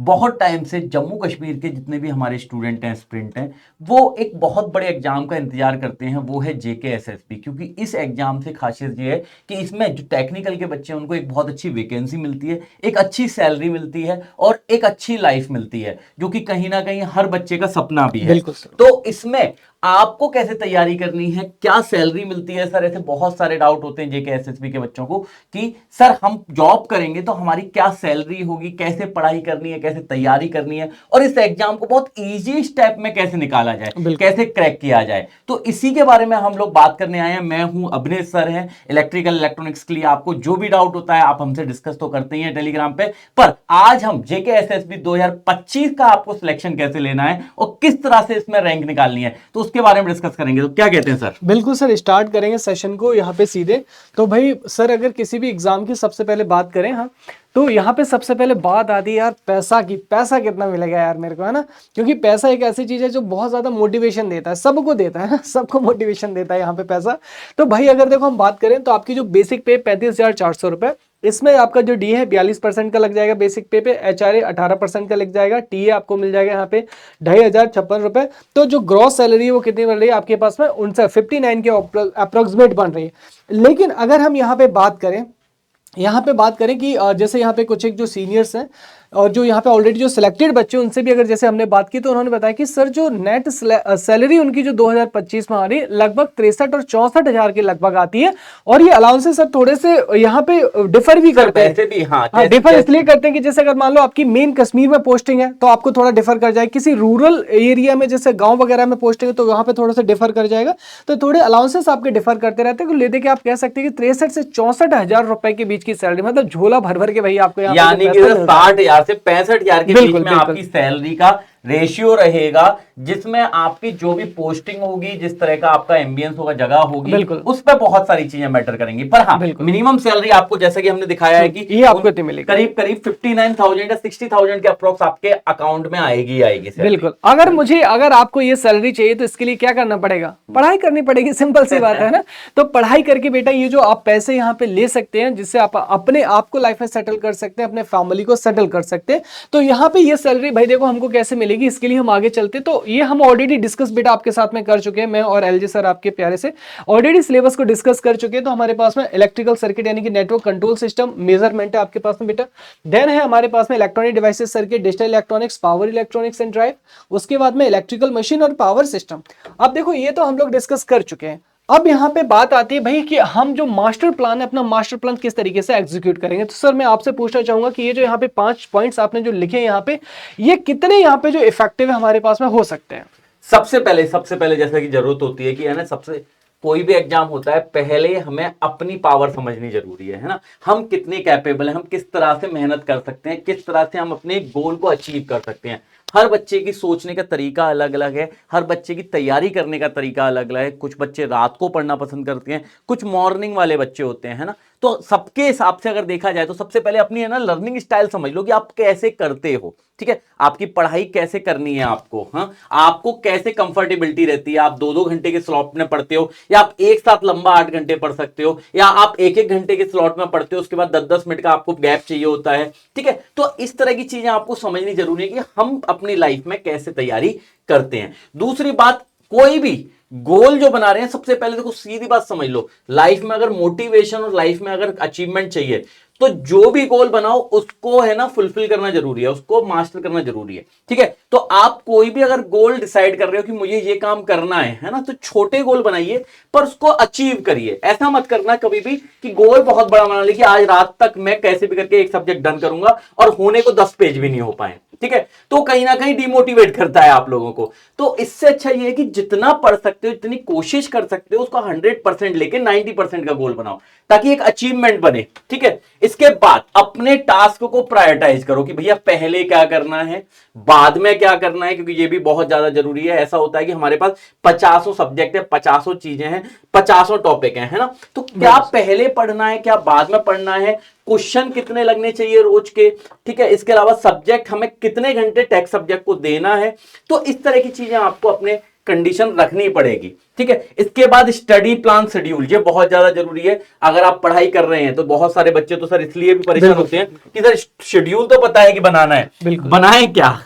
बहुत टाइम से जम्मू कश्मीर के जितने भी हमारे स्टूडेंट हैं, एस्पिरेंट हैं, वो एक बहुत बड़े एग्जाम का इंतजार करते हैं, वो है जेकेएसएसबी। क्योंकि इस एग्जाम से खासियत ये है कि इसमें जो टेक्निकल के बच्चे हैं उनको एक बहुत अच्छी वैकेंसी मिलती है, एक अच्छी सैलरी मिलती है और एक अच्छी लाइफ मिलती है, जो कि कहीं ना कहीं हर बच्चे का सपना भी है। बिल्कुल सर। तो इसमें आपको कैसे तैयारी करनी है, क्या सैलरी मिलती है सर, ऐसे बहुत सारे डाउट होते हैं जेकेएसएसबी के बच्चों को कि सर हम जॉब करेंगे तो हमारी क्या सैलरी होगी, कैसे पढ़ाई करनी है, कैसे तैयारी करनी है और इस एग्जाम को बहुत इजी स्टेप में कैसे निकाला जाए, कैसे क्रैक किया जाए। तो इसी के बारे में हम लोग बात करने आए हैं। मैं हूं अभिनय सर हैं इलेक्ट्रिकल इलेक्ट्रॉनिक्स के लिए। आपको जो भी डाउट होता है आप हमसे डिस्कस तो करते ही हैं टेलीग्राम पे, पर आज हम जेकेएसएसबी 2025 का आपको सिलेक्शन कैसे लेना है और किस तरह से इसमें रैंक निकालनी है तो उसके बारे में डिस्कस करेंगे। तो क्या कहते हैं सर? बिल्कुल सर, स्टार्ट करेंगे सेशन को यहाँ पे सीधे। तो भाई सर, अगर किसी भी एग्जाम की सबसे पहले बात करें, हाँ, तो यहाँ पे सबसे पहले बात आती है यार पैसा की। पैसा कितना मिलेगा यार मेरे को, है ना? क्योंकि पैसा एक ऐसी चीज है जो बहुत ज्यादा मोटिवेशन देता है, सबको देता है, सबको मोटिवेशन देता है यहाँ पे पैसा। तो भाई अगर देखो हम बात करें तो आपकी जो बेसिक पे 35,400 रुपए, इसमें आपका जो डी है 42% का लग जाएगा बेसिक पे HRA 18% का लग जाएगा, टीए आपको मिल जाएगा यहाँ पे 2,556 रुपए। तो जो ग्रॉस सैलरी है वो कितनी बन रही है आपके पास में 59 के अप्रोक्सीमेट बन रही है। लेकिन अगर हम यहाँ पे बात करें कि जैसे यहाँ पे कुछ एक जो सीनियर्स हैं और जो यहाँ पे ऑलरेडी जो सिलेक्टेड बच्चे, उनसे भी अगर जैसे हमने बात की तो उन्होंने बताया कि सर जो नेट सैलरी उनकी जो 2025 में आ रही है लगभग 63 और 64 हजार के लगभग आती है। और ये अलाउंसेस सर थोड़े से यहाँ पे डिफर भी करते हैं। भी हाँ, डिफर इसलिए करते हैं कि जैसे अगर मान लो आपकी मेन कश्मीर में पोस्टिंग है तो आपको थोड़ा डिफर कर जाएगा, किसी रूरल एरिया में जैसे गाँव वगैरह में पोस्टिंग है तो वहाँ पे थोड़ा सा डिफर कर जाएगा। तो थोड़े अलाउंसेस आपके डिफर करते रहते हैं। लेते कि आप कह सकते हैं कि 63 से 64 हजार रुपए के बीच की सैलरी, मतलब झोला भर भर के भाई आपको यानी कि 60,000 से 65,000 के बीच में आपकी सैलरी का रेशियो रहेगा, जिसमें आपकी जो भी पोस्टिंग होगी, जिस तरह का आपका एम्बियंस होगा, जगह होगी, उस पर बहुत सारी चीजें मैटर करेंगी। पर हाँ, मिनिमम सैलरी आपको जैसा कि हमने दिखाया है कि ये आपको कितनी मिलेगी, करीब 59,000 या 60,000 के अप्रोक्स आपके अकाउंट में आएगी बिल्कुल। अगर आपको ये सैलरी चाहिए तो इसके लिए क्या करना पड़ेगा? पढ़ाई करनी पड़ेगी, सिंपल सी बात है ना। तो पढ़ाई करके बेटा ये जो आप पैसे यहाँ पे ले सकते हैं, जिससे आप अपने आप को लाइफ में सेटल कर सकते हैं, अपने फैमिली को सेटल कर सकते हैं। तो यहाँ पे ये सैलरी भाई देखो हमको कैसे मिलेगी, इसके लिए हम आगे चलते। तो ये हम ऑलरेडी डिस्कस बेटा आपके साथ में कर चुके हैं, मैं और एलजे सर आपके प्यारे से ऑलरेडी सिलेबस को डिस्कस कर चुके हैं। तो हमारे पास में इलेक्ट्रिकल सर्किट यानी कि नेटवर्क कंट्रोल सिस्टम मेजरमेंट है आपके पास में बेटा। देन है हमारे पास में electronic devices circuit, digital electronics, power electronics and drive, उसके बाद में इलेक्ट्रिकल मशीन और पावर सिस्टम। अब देखो ये तो हम लोग डिस्कस कर चुके हैं। अब यहाँ पे बात आती है भाई कि हम जो मास्टर प्लान है, अपना मास्टर प्लान किस तरीके से एग्जीक्यूट करेंगे। तो सर मैं आपसे पूछना चाहूंगा कि ये जो यहाँ पे 5 पॉइंट्स आपने जो लिखे यहाँ पे, ये कितने यहाँ पे जो इफेक्टिव है हमारे पास में हो सकते हैं? सबसे पहले जैसा कि जरूरत होती है कि है ना, सबसे कोई भी एग्जाम होता है पहले हमें अपनी पावर समझनी जरूरी है ना। हम कितने कैपेबल हैं, हम किस तरह से मेहनत कर सकते हैं, किस तरह से हम अपने गोल को अचीव कर सकते हैं। हर बच्चे की सोचने का तरीका अलग अलग है, हर बच्चे की तैयारी करने का तरीका अलग अलग है। कुछ बच्चे रात को पढ़ना पसंद करते हैं, कुछ मॉर्निंग वाले बच्चे होते हैं, है ना। तो सबके हिसाब से अगर देखा जाए तो सबसे पहले अपनी है ना लर्निंग स्टाइल समझ लो कि आप कैसे करते हो, ठीक है। आपकी पढ़ाई कैसे करनी है आपको, हाँ, आपको कैसे कंफर्टेबिलिटी रहती है। आप 2-2 घंटे के स्लॉट में पढ़ते हो या आप एक साथ लंबा 8 घंटे पढ़ सकते हो, या आप 1-1 घंटे के स्लॉट में पढ़ते हो, उसके बाद 10-10 मिनट का आपको गैप चाहिए होता है, ठीक है। तो इस तरह की चीजें आपको समझनी जरूरी है कि हम अपनी लाइफ में कैसे तैयारी करते हैं। दूसरी बात, कोई भी गोल जो बना रहे हैं, सबसे पहले देखो सीधी बात समझ लो, लाइफ में अगर मोटिवेशन और लाइफ में अगर अचीवमेंट चाहिए तो जो भी गोल बनाओ उसको है ना फुलफिल करना जरूरी है, उसको मास्टर करना जरूरी है, ठीक है। तो आप कोई भी अगर गोल डिसाइड कर रहे हो कि मुझे ये काम करना है ना, तो छोटे गोल बनाइए पर उसको अचीव करिए। ऐसा मत करना कभी भी कि गोल बहुत बड़ा बना ले कि आज रात तक मैं कैसे भी करके एक सब्जेक्ट डन करूंगा और होने को 10 पेज भी नहीं हो पाए, ठीक है। तो कहीं ना कहीं डिमोटिवेट करता है आप लोगों को। तो इससे अच्छा ये है कि जितना पढ़ सकते हो, जितनी कोशिश कर सकते हो, उसको 100% लेके 90% का गोल बनाओ ताकि एक अचीवमेंट बने, ठीक है। इसके बाद अपने टास्क को प्रायोरिटाइज करो कि भैया पहले क्या करना है, बाद में क्या करना है, क्योंकि ये भी बहुत ज्यादा जरूरी है। ऐसा होता है कि हमारे पास 50 सब्जेक्ट है, 50 चीजें हैं, 50 टॉपिक हैं, है ना। तो क्या पहले पढ़ना है, क्या बाद में पढ़ना है, क्वेश्चन कितने लगने चाहिए रोज के, ठीक है। इसके अलावा सब्जेक्ट हमें कितने घंटे टेक्स्ट सब्जेक्ट को देना है। तो इस तरह की चीजें आपको अपने कंडीशन रखनी पड़ेगी, ठीक है। इसके बाद स्टडी प्लान शेड्यूल, ये बहुत ज्यादा जरूरी है। अगर आप पढ़ाई कर रहे हैं तो बहुत सारे बच्चे तो सर इसलिए भी परेशान होते हैं कि सर शेड्यूल तो पता है कि बनाना है, बनाए क्या।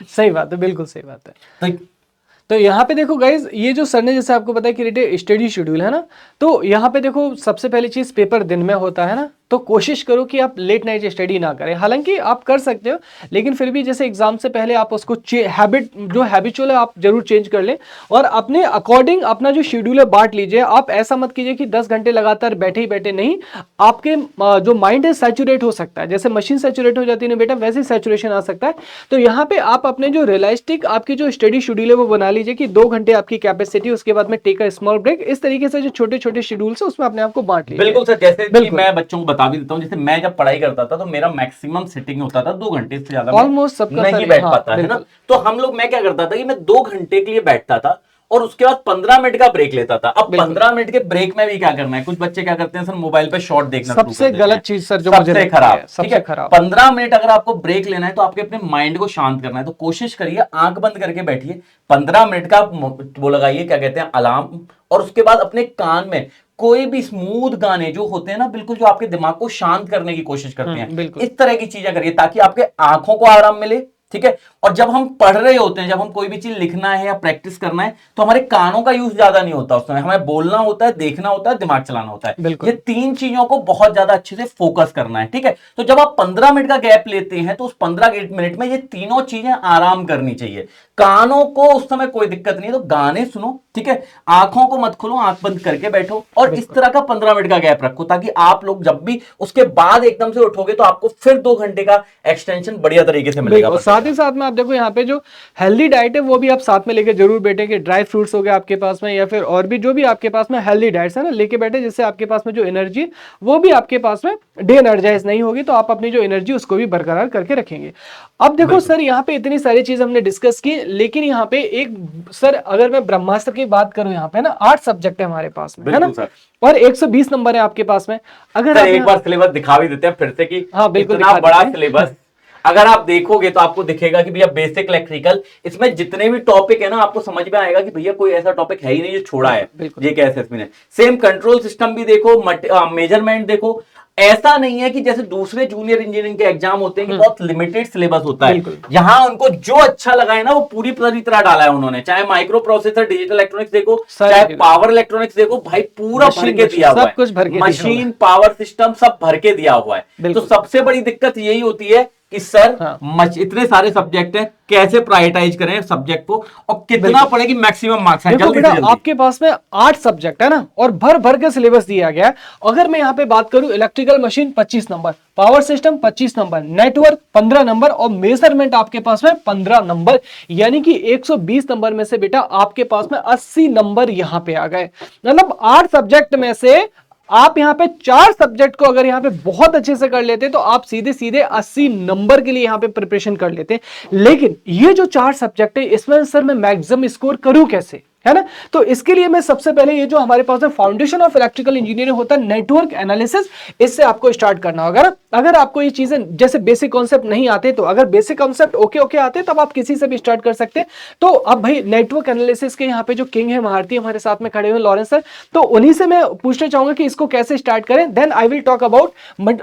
सही बात है, बिल्कुल सही बात है। तो तो यहाँ पे देखो गाइज, ये जो सर ने जैसे आपको पता है क्रिएटिव स्टडी शेड्यूल है ना, तो यहाँ पे देखो सबसे पहली चीज पेपर दिन में होता है ना, तो कोशिश करो कि आप लेट नाइट स्टडी ना करें। हालांकि आप कर सकते हो, लेकिन फिर भी जैसे एग्जाम से पहले आप उसको हैबिट जो हैबिचुअल है आप जरूर चेंज कर लें, और अपने अकॉर्डिंग अपना जो शेड्यूल है बांट लीजिए। आप ऐसा मत कीजिए कि 10 घंटे लगातार बैठे ही बैठे, नहीं, आपके जो माइंड है सैचुरेट हो सकता है, जैसे मशीन सैचुरेट हो जाती है ना बेटा, वैसे सैचुरेशन आ सकता है। तो यहाँ पे आप अपने जो रियलिस्टिक आपकी जो स्टडी शेड्यूल है वो बना लीजिए कि 2 घंटे आपकी कैपेसिटी, उसके बाद में टेक अ स्मॉल ब्रेक। इस तरीके से जो छोटे छोटे शेड्यूल है उसमें अपने आप को बांट लीजिए। बिल्कुल सर, जैसे कि मैं बच्चों को बता भी देता हूँ, जैसे मैं जब पढ़ाई करता था तो मेरा मैक्सिमम सिटिंग होता था 2 घंटे से ज्यादा ऑलमोस्ट सबका नहीं बैठ पाता है ना। तो हम लोग, मैं क्या करता था कि मैं 2 घंटे के लिए बैठता था और उसके बाद 15 मिनट का ब्रेक लेता था। अब 15 मिनट के ब्रेक में भी क्या करना है, कुछ बच्चे क्या करते हैं सर, मोबाइल पे शॉर्ट देखना शुरू कर देते हैं। सबसे गलत चीज सर जो मुझे सबसे लगता खराब, है, सबसे खराब। 15 मिनट अगर आपको ब्रेक लेना है तो आपके अपने माइंड को शांत करना है, तो कोशिश करिए आंख बंद करके बैठिए, 15 मिनट का वो लगाइए, क्या कहते हैं, अलार्म, और उसके बाद अपने कान में कोई भी स्मूथ गाने जो होते हैं ना, बिल्कुल जो आपके दिमाग को शांत करने की कोशिश करते हैं, इस तरह की चीजें करिए ताकि आपके आंखों को आराम मिले, ठीक है। और जब हम पढ़ रहे होते हैं, जब हम कोई भी चीज लिखना है या प्रैक्टिस करना है, तो हमारे कानों का यूज ज्यादा नहीं होता, उसमें हमें बोलना होता है, देखना होता है, दिमाग चलाना होता है। ये 3 चीजों को बहुत ज्यादा अच्छे से फोकस करना है, ठीक है। तो जब आप 15 मिनट का गैप लेते हैं तो उस 15 मिनट में ये तीनों चीजें आराम करनी चाहिए। कानों को उस समय कोई दिक्कत नहीं है तो गाने सुनो, ठीक है, आंखों को मत खोलो, आंख बंद करके बैठो, और इस तरह का 15 मिनट का गैप रखो, ताकि आप लोग जब भी उसके बाद एकदम से उठोगे तो आपको फिर 2 घंटे का एक्सटेंशन बढ़िया तरीके से मिलेगा। और साथ ही साथ में आप देखो यहाँ पे जो हेल्दी डाइट है वो भी आप साथ में लेके जरूर बैठे, कि ड्राई फ्रूट्स हो गए आपके पास में, या फिर और भी जो भी आपके पास में हेल्दी डाइट्स है ना, लेके बैठे, जिससे आपके पास में जो एनर्जी वो भी आपके पास में डे एनर्जाइज नहीं होगी, तो आप अपनी जो एनर्जी उसको भी बरकरार करके रखेंगे। अब देखो सर, यहाँ पे इतनी सारी चीज हमने डिस्कस की, लेकिन यहाँ पे एक सर, अगर मैं ब्रह्मास्त्र की बात करूं, यहाँ पे ना 8 सब्जेक्ट है हमारे पास में, है ना, और 120 नंबर है आपके पास में। अगर आप एक बार सिलेबस दिखा भी देते हैं फिर से कि हाँ बिल्कुल, इतना बड़ा सिलेबस अगर आप देखोगे तो आपको दिखेगा कि भैया बेसिक इलेक्ट्रिकल, इसमें जितने भी टॉपिक है ना, आपको समझ में आएगा कि भैया कोई ऐसा टॉपिक है ही नहीं जो छोड़ा है ये एसएसबी ने। सेम कंट्रोल सिस्टम भी देखो, मेजरमेंट देखो, ऐसा नहीं है कि जैसे दूसरे जूनियर इंजीनियरिंग के एग्जाम होते हैं कि बहुत लिमिटेड सिलेबस होता है। यहाँ उनको जो अच्छा लगा है ना वो पूरी तरह डाला है उन्होंने, चाहे माइक्रो प्रोसेसर, डिजिटल इलेक्ट्रॉनिक्स देखो, चाहे पावर इलेक्ट्रॉनिक्स देखो, भाई पूरा भर के दिया हुआ है, मशीन, पावर सिस्टम सब भर के दिया हुआ है। तो सबसे बड़ी दिक्कत यही होती है कि सर इतने सारे सब्जेक्ट हैं, कैसे प्रायोरिटाइज करें सब्जेक्ट को और कितना पड़ेगी मैक्सिमम मार्क्स हैं। जल्दी से आपके पास में 8 सब्जेक्ट है ना, और भर भर के सिलेबस दिया गया है। अगर मैं यहाँ पे बात करूं, electrical machine 25 number, power system 25 number, network 15 number, और मेजरमेंट आपके पास में 15 नंबर, यानी कि 120 नंबर में से बेटा आपके पास में 80 नंबर यहाँ पे आ गए। मतलब 8 सब्जेक्ट में से आप यहाँ पे 4 सब्जेक्ट को अगर यहाँ पे बहुत अच्छे से कर लेते तो आप सीधे सीधे 80 नंबर के लिए यहाँ पे प्रिपरेशन कर लेते। लेकिन ये जो 4 सब्जेक्ट है, इसमें सर मैं मैक्सिमम स्कोर करूं कैसे, है ना। तो इसके लिए मैं सबसे पहले ये जो हमारे पास फाउंडेशन ऑफ इलेक्ट्रिकल इंजीनियरिंग होता है, नेटवर्क एनालिसिस, इससे आपको स्टार्ट करना होगा ना। अगर आपको ये चीजें जैसे बेसिक कॉन्सेप्ट नहीं आते, तो अगर बेसिक कॉन्सेप्ट ओके आते तब आप किसी से भी स्टार्ट कर सकते हैं। तो अब भाई नेटवर्क एनालिसिस के यहाँ पे जो किंग है, महारती हमारे साथ में खड़े हुए लॉरेंस सर, तो उन्हीं से मैं पूछना चाहूंगा कि इसको कैसे स्टार्ट करें। Then I will talk about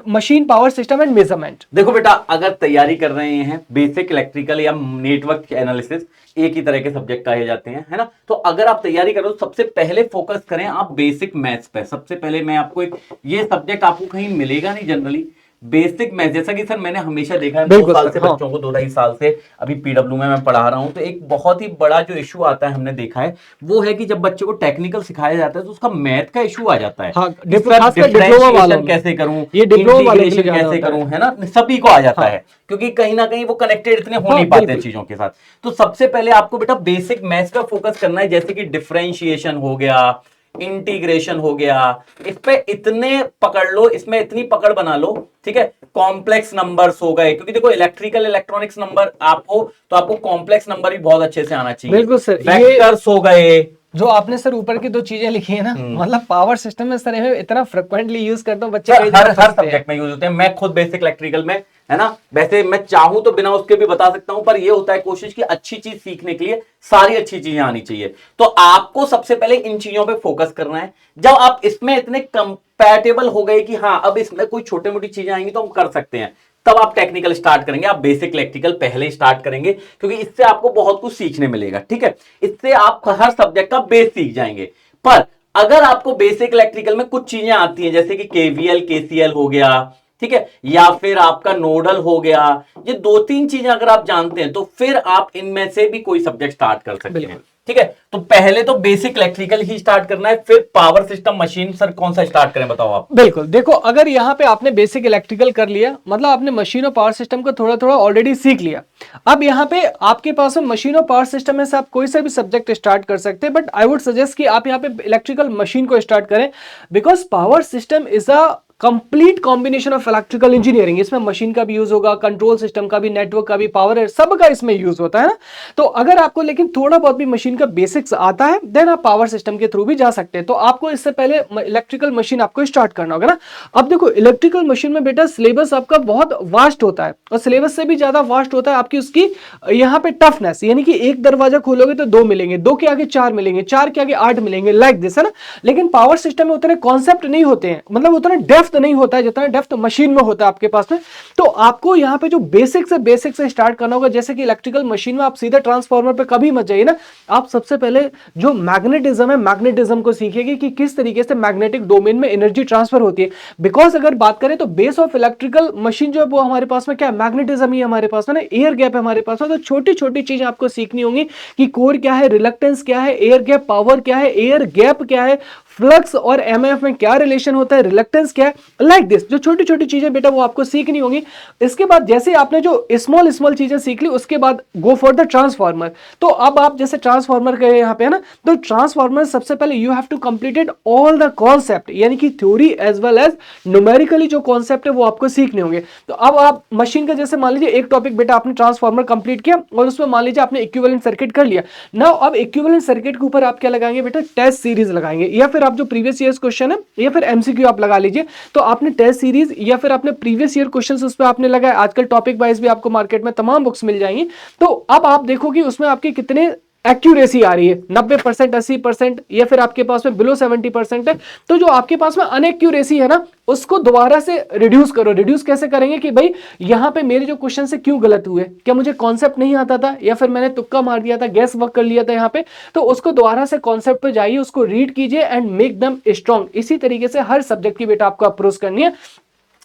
machine, power system and measurement. देखो बेटा, अगर तैयारी कर रहे हैं, बेसिक इलेक्ट्रिकल या नेटवर्क एनालिसिस एक ही तरह के सब्जेक्ट कहे जाते हैं, है ना। तो अगर आप तैयारी करो, सबसे पहले फोकस करें आप बेसिक मैथ्स पे। सबसे पहले मैं आपको ये सब्जेक्ट आपको कहीं मिलेगा नहीं जनरली, बेसिक मैथ। जैसा कि सर मैंने हमेशा देखा है 2 साल से बच्चों को, 2-2.5 साल से अभी पीडब्ल्यू में मैं पढ़ा रहा हूं, तो एक बहुत ही बड़ा जो इशू आता है, हमने देखा है, वो है कि जब बच्चे को टेक्निकल सिखाया जाता है तो उसका मैथ का इशू आ जाता है। डिफरेंशिएशन कैसे करूं, इंटीग्रेशन कैसे करूं, है ना, सभी को आ जाता है, क्योंकि कहीं ना कहीं वो कनेक्टेड इतने हो नहीं पाते चीजों के साथ। तो सबसे पहले आपको बेटा बेसिक मैथ्स पे फोकस करना है, जैसे कि डिफरेंशिएशन हो गया, इंटीग्रेशन हो गया, इस पे इतने पकड़ लो, इसमें इतनी पकड़ बना लो, ठीक है। कॉम्प्लेक्स नंबर्स हो गए, क्योंकि देखो इलेक्ट्रिकल इलेक्ट्रॉनिक्स नंबर आपको, तो आपको कॉम्प्लेक्स नंबर भी बहुत अच्छे से आना चाहिए। बिल्कुल सर, वेक्टर्स हो गए, जो आपने सर ऊपर की दो चीजें लिखी है ना, मतलब पावर सिस्टम में सर मैं इतना फ्रिक्वेंटली यूज करता हूँ, बच्चे सर, कई हर जगह फंसते हैं। सब्जेक्ट में यूज होते हैं। मैं खुद बेसिक इलेक्ट्रिकल में, है ना, वैसे मैं चाहूं तो बिना उसके भी बता सकता हूं, पर ये होता है कोशिश कि अच्छी चीज सीखने के लिए सारी अच्छी चीजें आनी चाहिए। तो आपको सबसे पहले इन चीजों पे फोकस करना है। जब आप इसमें इतने कंपैटिबल हो गए कि हाँ अब इसमें कोई छोटी मोटी चीजें आएंगी तो हम कर सकते हैं, तब आप टेक्निकल स्टार्ट करेंगे। आप बेसिक इलेक्ट्रिकल पहले स्टार्ट करेंगे, क्योंकि इससे आपको बहुत कुछ सीखने मिलेगा। ठीक है, इससे आप हर सब्जेक्ट का बेस सीख जाएंगे। पर अगर आपको बेसिक इलेक्ट्रिकल में कुछ चीजें आती हैं, जैसे कि केवीएल केसीएल हो गया, ठीक है, या फिर आपका नोडल हो गया, ये दो तीन चीजें अगर आप जानते हैं तो फिर आप इनमें से भी कोई सब्जेक्ट स्टार्ट कर सकते हैं। ठीक है, तो पहले तो बेसिक इलेक्ट्रिकल ही स्टार्ट करना है, फिर पावर सिस्टम मशीन। सर कौन सा स्टार्ट करें, बताओ आप। बिल्कुल, देखो अगर यहाँ पे आपने बेसिक इलेक्ट्रिकल कर लिया, मतलब आपने मशीन और पावर सिस्टम को थोड़ा थोड़ा ऑलरेडी सीख लिया। अब यहाँ पे आपके पास में मशीन और पावर सिस्टम में से आप कोई सा भी सब्जेक्ट स्टार्ट कर सकते हैं, बट आई वुड सजेस्ट कि आप यहाँ पे इलेक्ट्रिकल मशीन को स्टार्ट करें, because power system is a complete combination of electrical engineering. इसमें मशीन का भी यूज होगा, कंट्रोल सिस्टम का भी, नेटवर्क का भी, पावर सब का इसमें यूज होता है ना। तो अगर आपको लेकिन थोड़ा बहुत भी मशीन का बेसिक्स आता है, देन आप पावर सिस्टम के थ्रू भी जा सकते हैं। तो आपको इससे पहले इलेक्ट्रिकल मशीन आपको स्टार्ट करना होगा ना। अब देखो इलेक्ट्रिकल मशीन में बेटा सिलेबस आपका बहुत वास्ट होता है, और सिलेबस से भी ज्यादा वास्ट होता है आपकी उसकी यहाँ पे टफनेस, यानी कि एक दरवाजा खोलोगे तो दो मिलेंगे, दो के आगे चार मिलेंगे, चार के आगे आठ मिलेंगे, लाइक दिस, है ना। लेकिन पावर सिस्टम में उतने कॉन्सेप्ट नहीं होते हैं, मतलब उतना डेप्थ नहीं होता है जितना डेप्थ मशीन में होता है आपके पास में। तो आपको यहाँ पे जो बेसिक से स्टार्ट करना होगा, जैसे कि इलेक्ट्रिकल मशीन में आप सीधे ट्रांसफार्मर पे कभी मत जाइए ना। आप सबसे पहले जो मैग्नेटिज्म है, मैग्नेटिज्म को सीखिएगा कि किस तरीके से मैग्नेटिक डोमेन में एनर्जी ट्रांसफर होती है। बिकॉज अगर बात करें तो बेस ऑफ इलेक्ट्रिकल मशीन जो है वो हमारे पास में क्या है, मैग्नेटिज्म ही हमारे पास में ना, एयर गैप है हमारे पास में। तो छोटी छोटी चीजें आपको सीखनी होंगी कि कोर क्या है, रिलक्टेंस क्या है, एयर गैप पावर क्या है, एयर गैप क्या है, फ्लक्स और एमएफ में क्या रिलेशन होता है, रिलक्टेंस क्या है, लाइक दिस। जो छोटी छोटी चीजें बेटा वो आपको सीखनी होंगी। इसके बाद जैसे आपने जो स्मॉल स्मॉल चीजें सीख ली, उसके बाद गो फॉर द ट्रांसफार्मर। तो अब आप जैसे ट्रांसफार्मर के यहाँ पे है ना, तो ट्रांसफार्मर सबसे पहले you have to completed all the concept, यानी कि theory as well as numerically जो कॉन्सेप्ट है वो आपको सीखने होंगे। तो अब आप मशीन का जैसे मान लीजिए एक टॉपिक बेटा आपने ट्रांसफार्मर कंप्लीट किया, और उसमें मान लीजिए आपने इक्विवेलेंट सर्किट कर लिया। नाउ अब इक्विवेलेंट सर्किट के ऊपर आप क्या लगाएंगे बेटा, टेस्ट सीरीज लगाएंगे, या फिर आप जो प्रीवियस ईयर क्वेश्चन है या फिर एमसीक्यू आप लगा लीजिए। तो आपने टेस्ट सीरीज या फिर आपने प्रीवियस ईयर क्वेश्चंस उस पे आपने लगाए। आजकल टॉपिक वाइज भी आपको मार्केट में तमाम बुक्स मिल जाएंगी। तो अब आप देखो कि उसमें आपके कितने एक्यूरेसी आ रही है, 90%, 80%, या फिर आपके पास में बिलो 70% है। तो जो आपके पास में अनएक्यूरेसी है ना, उसको दोबारा से रिड्यूस करो। रिड्यूस कैसे करेंगे कि भाई यहाँ पे मेरे जो क्वेश्चन से क्यों गलत हुए, क्या मुझे कॉन्सेप्ट नहीं आता था, या फिर मैंने तुक्का मार दिया था, गैस वर्क कर लिया था यहाँ पे। तो उसको दोबारा से कॉन्सेप्ट पे जाइए, उसको रीड कीजिए एंड मेक देम स्ट्रॉन्ग। इसी तरीके से हर सब्जेक्ट की बेटा आपको अप्रोच करनी है।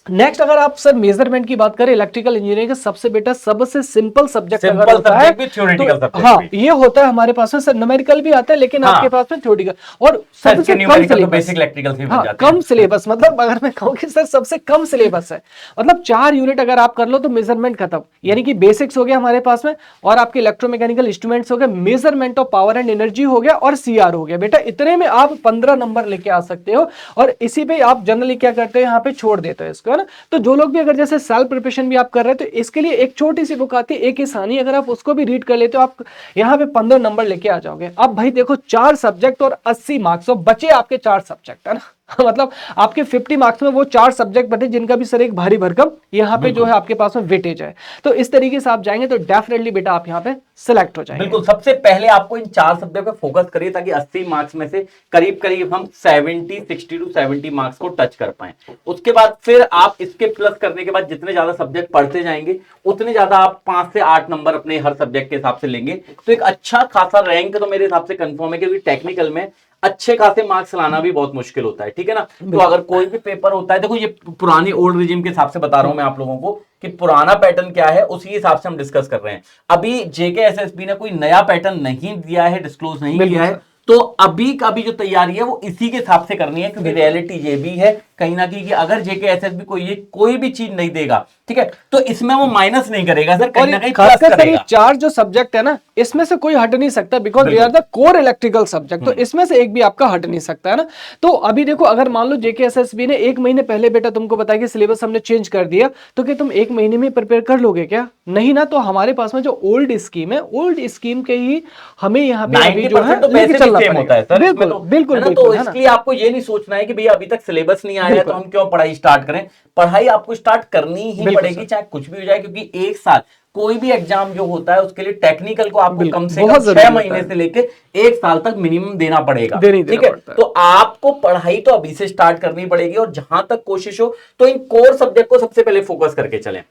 नेक्स्ट अगर आप सर मेजरमेंट की बात करें, इलेक्ट्रिकल इंजीनियरिंग का सबसे बेटा सबसे सिंपल सब्जेक्ट अगर होता है तो हाँ ये होता है हमारे पास में सर, न्यूमेरिकल भी आता है लेकिन हाँ, आपके पास में थ्योरेटिकल, और सबसे कम सिलेबस, बेसिक इलेक्ट्रिकल से हाँ कम सिलेबस। मतलब अगर मैं कहूँ कि सर सबसे कम सिलेबस है, मतलब 4 यूनिट अगर आप कर लो तो मेजरमेंट खत्म। यानी कि बेसिक्स हो गया हमारे पास में, और आपके इलेक्ट्रोमैकेनिकल इंस्ट्रूमेंट्स हो गए, measurement of power and energy हो गया, और सीआर हो गया। बेटा इतने में आप 15 नंबर लेके आ सकते हो, और इसी पे आप जनरली क्या करते हो, यहाँ पे छोड़ देते हो इसको, है ना। तो जो लोग अगर जैसे सेल्फ प्रिपरेशन भी आप कर रहे हैं, तो इसके लिए एक छोटी सी बुक आती है एक किसानी, अगर आप उसको भी रीड कर लेते हो, आप यहाँ पे 15 नंबर लेके आ जाओगे। अब भाई देखो 4 सब्जेक्ट और 80 मार्क्स, और बचे आपके 4 सब्जेक्ट, है ना। मतलब आपके 50 मार्क्स में वो 4 सब्जेक्ट बचे, जिनका भी सर एक भारी भरकम यहाँ पे जो है आपके पास में वेटेज है। तो इस तरीके से आप जाएंगे तो डेफिनेटली बेटा आप यहाँ पे सिलेक्ट हो जाएंगे। बिल्कुल, सबसे पहले आपको इन 4 सब्जेक्ट पे फोकस करिए, ताकि 80 मार्क्स में से करीब करीब हम 60 टू 70 मार्क्स को टच कर पाए। उसके बाद फिर आप इसके प्लस करने के बाद जितने ज्यादा सब्जेक्ट पढ़ते जाएंगे, उतने ज्यादा आप 5 से 8 नंबर अपने हर सब्जेक्ट के हिसाब से लेंगे। तो एक अच्छा खासा रैंक तो मेरे हिसाब से कंफर्म है, क्योंकि टेक्निकल में अच्छे खासे मार्क्स लाना भी बहुत मुश्किल होता है। ठीक है ना। तो अगर कोई भी पेपर होता है, देखो ये पुरानी ओल्ड रिजिम के हिसाब से बता रहा हूं मैं आप लोगों को कि पुराना पैटर्न क्या है, उसी हिसाब से हम डिस्कस कर रहे हैं। अभी जेकेएसएसबी ने कोई नया पैटर्न नहीं दिया है, डिस्क्लोज नहीं किया है, तो अभी का भी जो तैयारी है वो इसी के हिसाब से करनी है, क्योंकि रियलिटी ये भी है कहीं ना कहीं कि अगर जेकेएसएसबी कोई भी चीज नहीं देगा, ठीक है, तो इसमें वो माइनस नहीं करेगा सर, कहीं ना कहीं प्लस खासकर सर ये करेगा। चार जो सब्जेक्ट है ना, इसमें से कोई हट नहीं सकता, because they are the core electrical subject. तो इसमें से एक भी आपका हट नहीं सकता है ना। तो अभी देखो, अगर मान लो जेकेएसएसबी ने 1 महीने पहले बेटा तुमको बताया कि सिलेबस हमने चेंज कर दिया, तो क्या तुम 1 महीने में प्रिपेयर कर लोगे क्या? नहीं ना। तो हमारे पास में जो ओल्ड स्कीम है, ओल्ड स्कीम के ही हमें यहाँ पे अभी जो है 90% तो लेके पैसे चलना भी सेम होता है पड़ेगा। सर इसमें बिल्कुल तो, बिल्कुल है ना? बिल्कुल, तो है ना। इसलिए आपको ये नहीं सोचना है कि भैया अभी तक सिलेबस नहीं आया है तो हम क्यों पढ़ाई स्टार्ट करें। पढ़ाई आपको स्टार्ट करनी ही बिल्कुल पड़ेगी, चाहे कुछ भी हो जाए, क्योंकि एक साल कोई भी एग्जाम जो होता है उसके लिए टेक्निकल को आपको बिल्कुल, कम से बहुत कम जरूरी 6 होता महीने है। से लेके 1 साल तक मिनिमम देना पड़ेगा, देना ही ठीक देना है। पड़ता है। तो आपको पढ़ाई तो अभी से स्टार्ट करनी पड़ेगी, और जहां तक कोशिश हो तो इन कोर सब्जेक्ट को सबसे पहले फोकस करके चलें।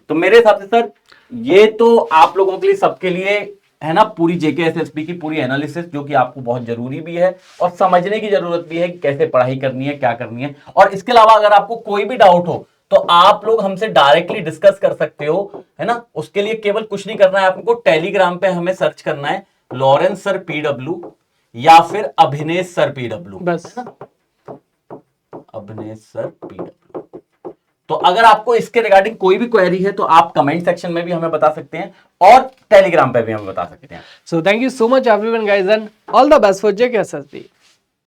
तो मेरे हिसाब से सर ये तो आप लोगों के लिए, सबके लिए, है ना, पूरी जेकेएसएसबी की पूरी एनालिसिस, जो कि आपको बहुत जरूरी भी है और समझने की जरूरत भी है कि कैसे पढ़ाई करनी है, क्या करनी है। और इसके अलावा अगर आपको कोई भी डाउट हो तो आप लोग हमसे डायरेक्टली डिस्कस कर सकते हो, है ना। उसके लिए केवल कुछ नहीं करना है, आपको टेलीग्राम पे हमें सर्च करना है लॉरेंस सर PW या फिर अभिनेश सर PW, बस। है ना, अभिनेश सर PW। तो अगर आपको इसके रिगार्डिंग कोई भी क्वेरी है तो आप कमेंट सेक्शन में भी हमें बता सकते हैं और टेलीग्राम पे भी हमें बता सकते हैं। So thank you so much everyone guys, and all the best for JKSSB.